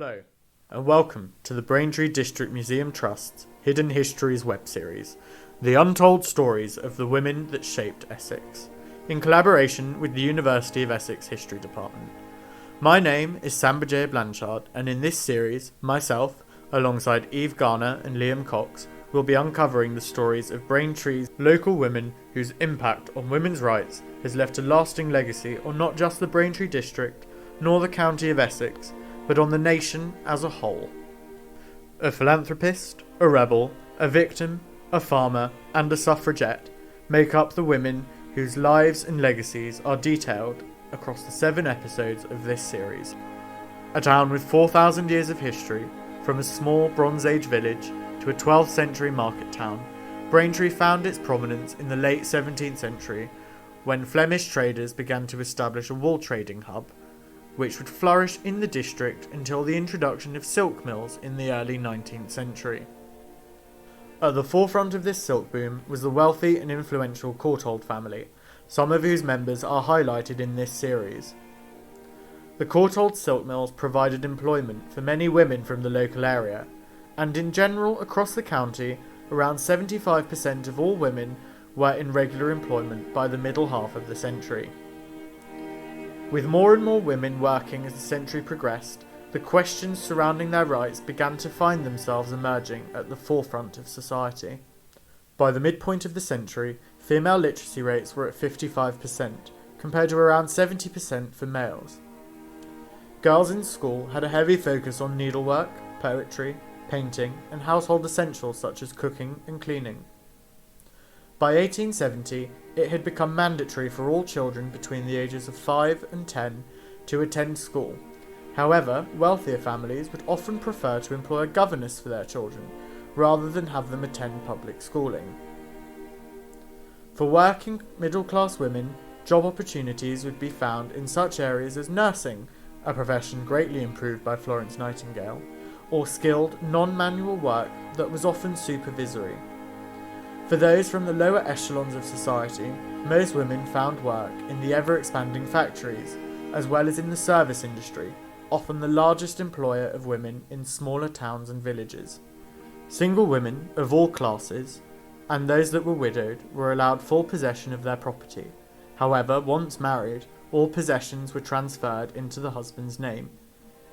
Hello, and welcome to the Braintree District Museum Trust's Hidden Histories web series, The Untold Stories of the Women that Shaped Essex, in collaboration with the University of Essex History Department. My name is Sam Bugeja-Blanshard, and in this series, myself, alongside Eve Garner and Liam Cox, will be uncovering the stories of Braintree's local women whose impact on women's rights has left a lasting legacy on not just the Braintree District, nor the County of Essex, but on the nation as a whole. A philanthropist, a rebel, a victim, a farmer, and a suffragette make up the women whose lives and legacies are detailed across the 7 episodes of this series. A town with 4,000 years of history, from a small Bronze Age village to a 12th century market town, Braintree found its prominence in the late 17th century when Flemish traders began to establish a wool trading hub, which would flourish in the district until the introduction of silk mills in the early 19th century. At the forefront of this silk boom was the wealthy and influential Courtauld family, some of whose members are highlighted in this series. The Courtauld silk mills provided employment for many women from the local area, and in general across the county, around 75% of all women were in regular employment by the middle half of the century. With more and more women working as the century progressed, the questions surrounding their rights began to find themselves emerging at the forefront of society. By the midpoint of the century, female literacy rates were at 55%, compared to around 70% for males. Girls in school had a heavy focus on needlework, poetry, painting, and household essentials such as cooking and cleaning. By 1870, it had become mandatory for all children between the ages of 5 and 10 to attend school. However, wealthier families would often prefer to employ a governess for their children, rather than have them attend public schooling. For working middle-class women, job opportunities would be found in such areas as nursing, a profession greatly improved by Florence Nightingale, or skilled, non-manual work that was often supervisory. For those from the lower echelons of society, most women found work in the ever-expanding factories, as well as in the service industry, often the largest employer of women in smaller towns and villages. Single women of all classes, and those that were widowed, were allowed full possession of their property. However, once married, all possessions were transferred into the husband's name,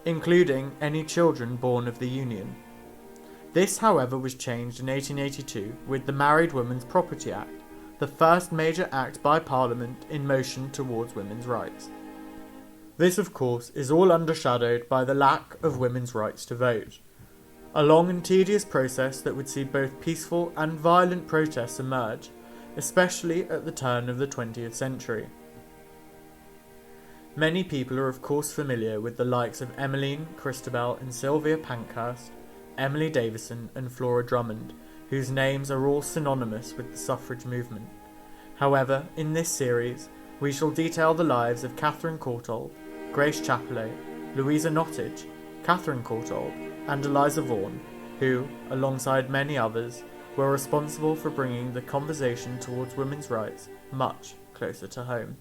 including any children born of the union. This, however, was changed in 1882 with the Married Women's Property Act, the first major act by Parliament in motion towards women's rights. This, of course, is all undershadowed by the lack of women's rights to vote. A long and tedious process that would see both peaceful and violent protests emerge, especially at the turn of the 20th century. Many people are of course familiar with the likes of Emmeline, Christabel and Sylvia Pankhurst, Emily Davison and Flora Drummond, whose names are all synonymous with the suffrage movement. However, in this series, we shall detail the lives of Catherine Courtauld, Grace Chapelot, Louisa Nottage, Catherine Courtauld and Eliza Vaughan, who, alongside many others, were responsible for bringing the conversation towards women's rights much closer to home.